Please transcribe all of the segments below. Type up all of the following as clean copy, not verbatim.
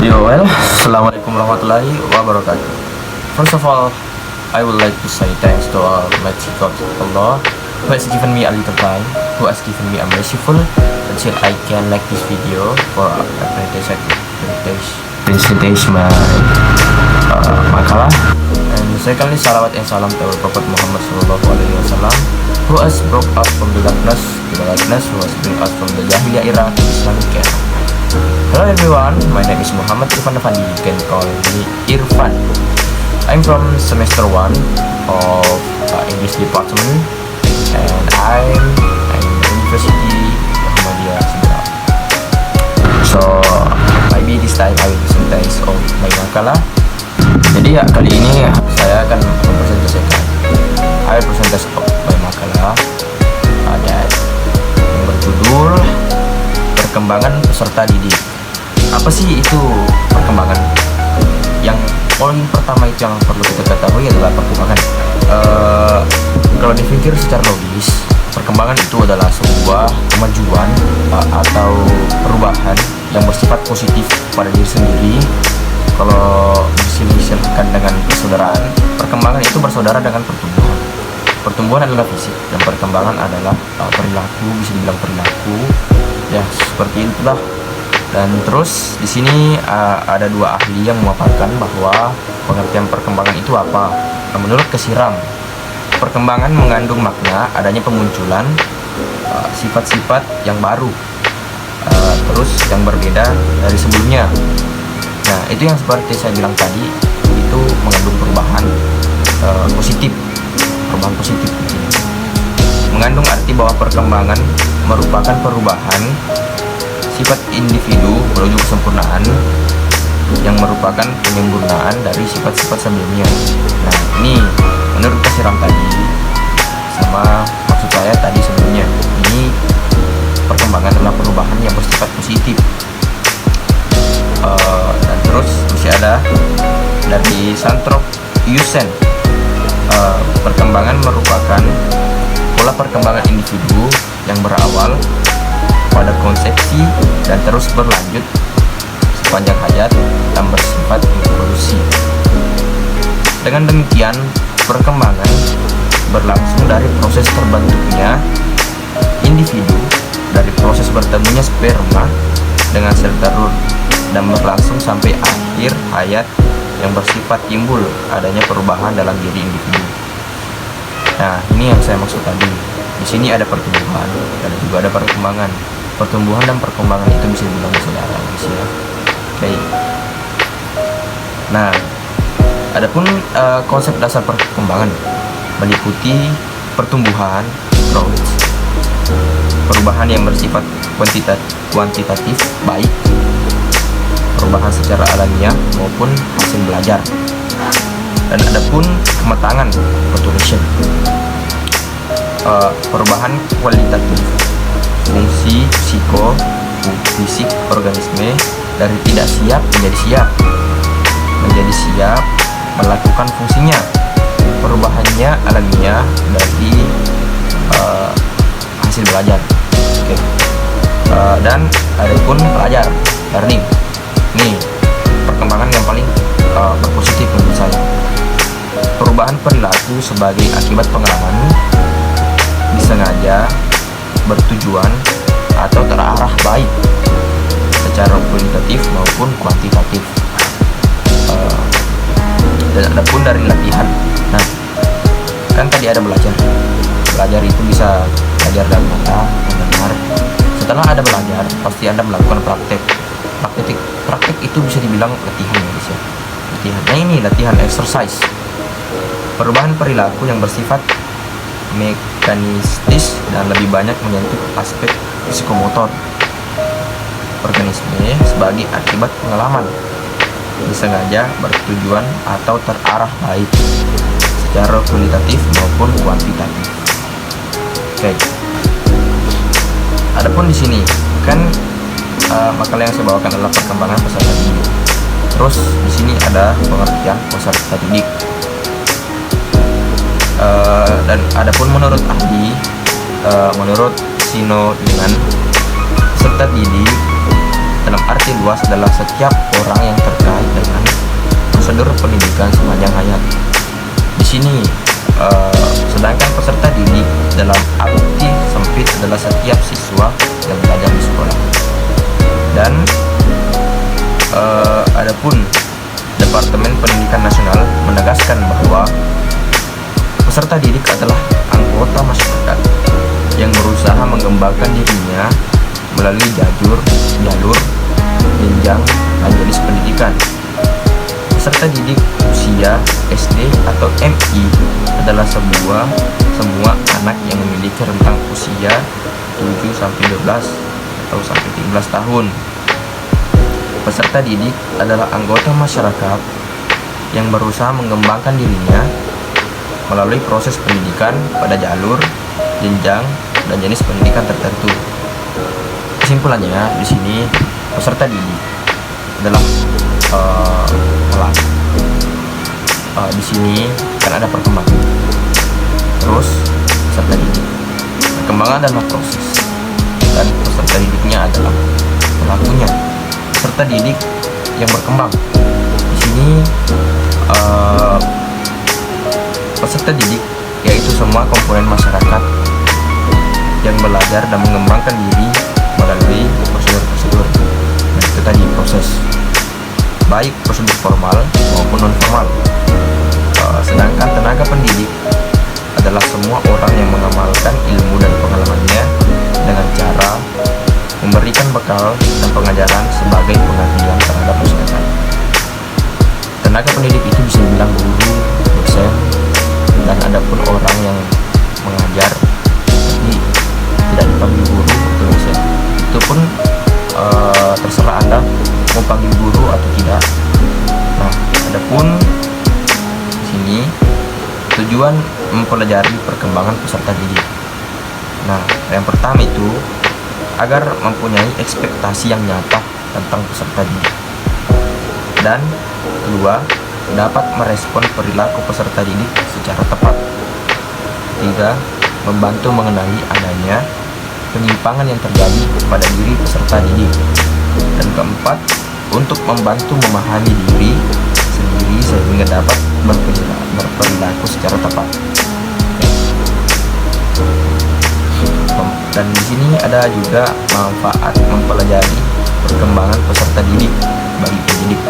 Well, Assalamualaikum warahmatullahi wabarakatuh. First of all, I would like to say thanks to Almighty God Allah, who has given me a little time, who has given me a merciful until I can make this video for presentation my makalah. And secondly, salawat and salam to our Prophet Muhammad Sallallahu Alaihi Wasallam, who has brought us from the darkness to the lightness, who has bring us from the Jahiliyah era to Islamic era. Hello everyone, my name is Muhammad Irfan Effendi. You can call me Irfan. I'm from semester 1 of English department, and I'm in University Muhammadiyah Seberang. So maybe this time I will present of my makalah. Jadi kali ini saya akan mempresentasikan I will present of my makalah yang berjudul perkembangan peserta didik. Apa sih itu perkembangan? Yang poin pertama itu yang perlu kita ketahui adalah perkembangan. Kalau dipikir secara logis, perkembangan itu adalah sebuah kemajuan atau perubahan yang bersifat positif pada diri sendiri. Kalau misalkan dengan persaudaraan, perkembangan itu bersaudara dengan pertumbuhan. Pertumbuhan adalah fisik dan perkembangan adalah perilaku, bisa dibilang perilaku. Ya, seperti itulah. Dan terus di sini ada dua ahli yang memaparkan bahwa pengertian perkembangan itu apa. Nah, menurut Kesiram, perkembangan mengandung makna adanya pemunculan sifat-sifat yang baru, terus yang berbeda dari sebelumnya. Nah, itu yang seperti saya bilang tadi, itu mengandung perubahan positif, perubahan positif di sini. Mengandung arti bahwa perkembangan merupakan perubahan sifat individu menuju kesempurnaan yang merupakan penyempurnaan dari sifat-sifat sebelumnya. Nah, ini menurut Kesiram tadi sama maksud saya tadi sebelumnya. Ini perkembangan adalah perubahan yang bersifat positif. Dan terus masih ada dari Santrop Yusen, perkembangan merupakan pola perkembangan individu yang berawal pada konsepsi dan terus berlanjut sepanjang hayat dan bersifat evolusi. Dengan demikian, perkembangan berlangsung dari proses terbentuknya individu, dari proses bertemunya sperma dengan sel telur, dan berlangsung sampai akhir hayat yang bersifat timbul adanya perubahan dalam diri individu. Nah, ini yang saya maksud tadi. Di sini ada pertumbuhan dan juga ada perkembangan. Pertumbuhan dan perkembangan itu bisa dibilang saudara, guys ya. Oke. Nah, adapun konsep dasar perkembangan meliputi pertumbuhan, growth, perubahan yang bersifat kuantitatif baik perubahan secara alamiah maupun hasil belajar. Dan adapun kematangan, maturation, perubahan kualitatif fungsi fisik organisme dari tidak siap menjadi siap melakukan fungsinya. Perubahannya alamiah dari hasil belajar. Oke. Dan adapun pelajar, learning. Ini perkembangan yang paling berpositif menurut saya. Perubahan perilaku sebagai akibat pengalaman disengaja, bertujuan, atau terarah baik secara kualitatif maupun kuantitatif. Dan adapun dari latihan. Nah, kan tadi ada belajar. Belajar itu bisa belajar dari mata, mendengar. Setelah ada belajar, pasti Anda melakukan praktek. Praktek itu bisa dibilang latihan, ya guys ya. Latihan. Nah, ini latihan exercise. Perubahan perilaku yang bersifat mekanistis dan lebih banyak menyentuh aspek psikomotor organisme sebagai akibat pengalaman disengaja, bertujuan, atau terarah baik secara kualitatif maupun kuantitatif. Oke. Adapun di sini kan makalah yang saya bawakan adalah perkembangan peserta didik. Terus di sini ada pengertian peserta didik. Dan adapun menurut ahli, menurut Sino dengan peserta didik dalam arti luas adalah setiap orang yang terkait dengan prosedur pendidikan sepanjang hayat. Di sini sedangkan peserta didik dalam arti sempit adalah setiap siswa yang belajar di sekolah. Dan adapun Departemen Pendidikan Nasional menegaskan bahwa peserta didik adalah anggota masyarakat yang berusaha mengembangkan dirinya melalui jalur, jenjang, dan jenis pendidikan. Peserta didik usia SD atau MI adalah semua anak yang memiliki rentang usia 7-12 atau sampai 13 tahun. Peserta didik adalah anggota masyarakat yang berusaha mengembangkan dirinya melalui proses pendidikan pada jalur, jenjang, dan jenis pendidikan tertentu. Kesimpulannya, di sini peserta didik adalah di sini kan ada perkembangan. Terus peserta didik, perkembangan adalah proses, dan peserta didiknya adalah pelakunya. Peserta didik yang berkembang. Di sini peserta didik yaitu semua komponen masyarakat yang belajar dan mengembangkan diri melalui prosedur-prosedur. Nah, itu tadi proses, baik prosedur formal maupun non formal. Sedangkan tenaga pendidik adalah semua orang yang mengamalkan ilmu dan pengalamannya dengan cara memberikan bekal dan pengajaran sebagai pengabdian terhadap masyarakat. Tenaga pendidik itu bisa dibilang guru, dosen, dan ada pun orang yang mengajar tapi tidak dipanggil guru atau dosen. Itu pun terserah Anda mau panggil guru atau tidak. Nah, adapun di sini tujuan mempelajari perkembangan peserta didik. Nah, yang pertama itu agar mempunyai ekspektasi yang nyata tentang peserta didik. Dan kedua, dapat merespon perilaku peserta didik secara tepat. Tiga, membantu mengenali adanya penyimpangan yang terjadi pada diri peserta didik. Dan keempat, untuk membantu memahami diri sendiri sehingga dapat berperilaku secara tepat. Dan di sini ada juga manfaat mempelajari perkembangan peserta didik bagi pendidik.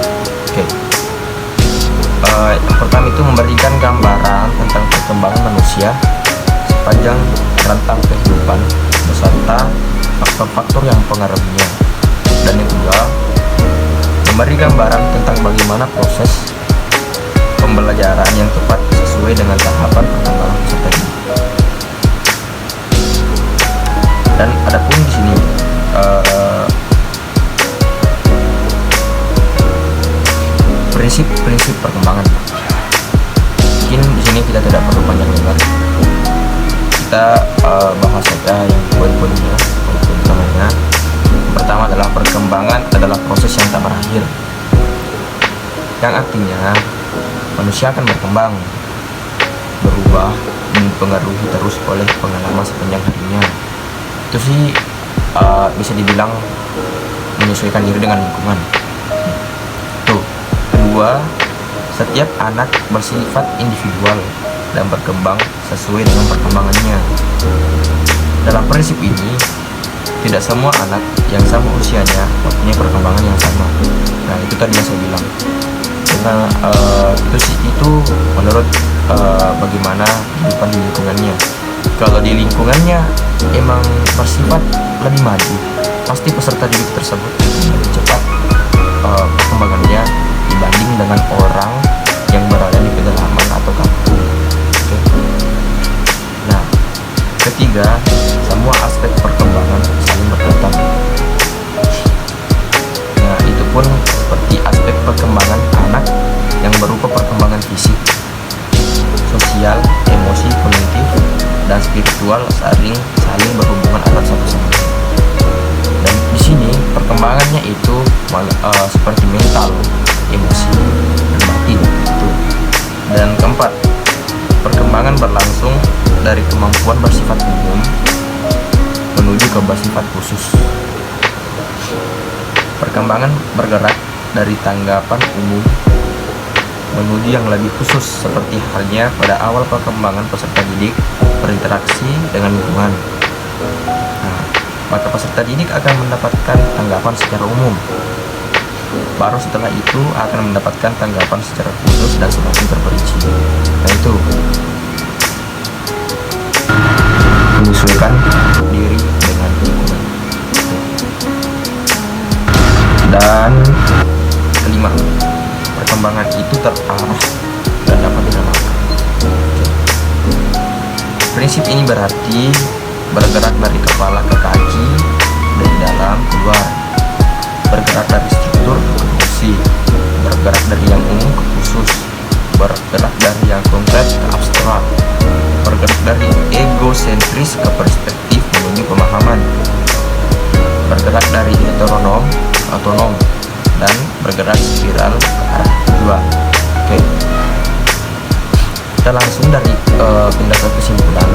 Yang pertama itu memberikan gambaran tentang perkembangan manusia sepanjang rentang kehidupan beserta faktor-faktor yang mempengaruhinya. Dan yang kedua, memberi gambaran tentang bagaimana proses pembelajaran yang tepat sesuai dengan tahapan perkembangan peserta didik. Dan adapun di sini prinsip-prinsip perkembangan. Mungkin di sini kita tidak perlu panjang lebar. Kita bahas saja yang poin-poinnya, poin utamanya. Pertama adalah perkembangan adalah proses yang tak berakhir. Yang artinya manusia akan berkembang, berubah, dipengaruhi terus oleh pengalaman sepanjang harinya. Itu sih bisa dibilang menyesuaikan diri dengan lingkungan. Tuh. Kedua, setiap anak bersifat individual dan berkembang sesuai dengan perkembangannya. Dalam prinsip ini, tidak semua anak yang sama usianya mempunyai perkembangan yang sama. Nah, itu tadi yang saya bilang. Karena itu menurut bagaimana kehidupan di lingkungannya. Kalau di lingkungannya emang bersifat lebih maju, pasti peserta didik tersebut lebih cepat perkembangannya dibanding dengan orang yang berada di pedalaman atau kampung. Oke. Nah, ketiga, semua aspek perkembangan saling berkaitan. Nah, itu pun seperti aspek perkembangan anak yang berupa perkembangan fisik, sosial, emosi, kognitif, dan spiritual saling berhubungan erat satu sama lain. Dan di sini perkembangannya itu seperti mental, emosi, dan batin. Itu. Dan keempat, perkembangan berlangsung dari kemampuan bersifat umum menuju ke bersifat khusus. Perkembangan bergerak dari tanggapan umum menuju yang lebih khusus, seperti halnya pada awal perkembangan peserta didik berinteraksi dengan lingkungan. Nah, maka peserta didik akan mendapatkan tanggapan secara umum. Baru setelah itu akan mendapatkan tanggapan secara khusus dan semakin terperinci. Nah, itu menyesuaikan diri dengan lingkungan. Dan kelima, perkembangan itu terarah dan dapat dinamakan. Prinsip ini berarti bergerak dari kepala ke kaki, dari dalam keluar, bergerak dari struktur ke fungsi, bergerak dari yang umum ke khusus, bergerak dari yang konkret ke abstrak, bergerak dari egosentris ke perspektif menuju pemahaman, bergerak dari heteronom ke otonom, dan bergerak spiral ke arah tujuan. Oke, kita langsung dari pindah ke kesimpulan.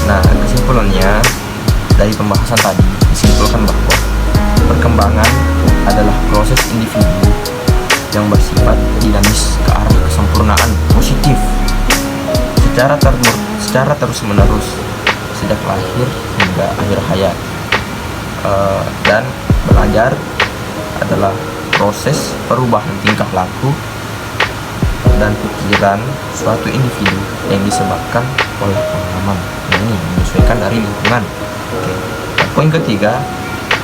Nah, kesimpulannya dari pembahasan tadi disimpulkan bahwa perkembangan adalah proses individu yang bersifat dinamis ke arah kesempurnaan positif secara terus-menerus sejak lahir hingga akhir hayat. Dan belajar adalah proses perubahan tingkah laku dan pikiran suatu individu yang disebabkan oleh pengalaman. Ini menyesuaikan dari lingkungan. Oke. Dan poin ketiga,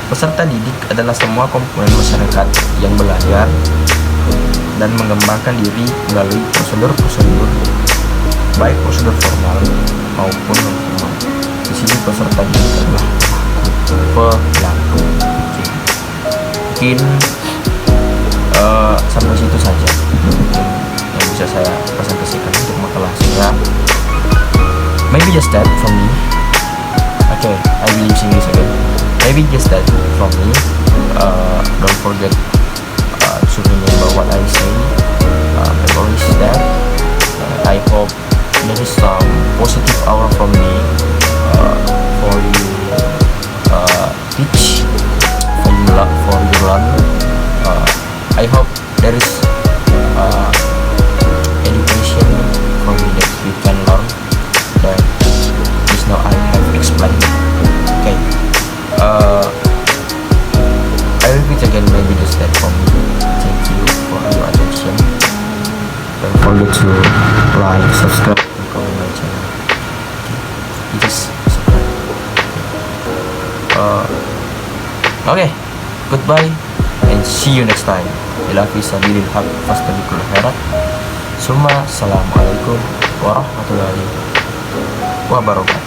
peserta didik adalah semua komponen masyarakat yang belajar dan mengembangkan diri melalui prosedur-prosedur, baik prosedur formal maupun non formal. Di sini peserta didik adalah pelaku. Mungkin sampai situ saja yang bisa saya presentasikan untuk makalah saya. Maybe just that from me. Okay, I will using this again. Maybe just that from me. Don't forget to remember what I say. I've always said. I hope there is some positive hour from me for you teach, for you learn. I hope there is education from me that you can learn. That just now I have explained. Okay. I repeat again, maybe just that from me. Thank you for your attention. Don't forget to like, subscribe, and comment my channel. Okay. Just subscribe. Okay. Goodbye and see you next time. Ila fi sabilil haq fastabiqul khairat. Summa assalamualaikum warahmatullahi wabarakatuh.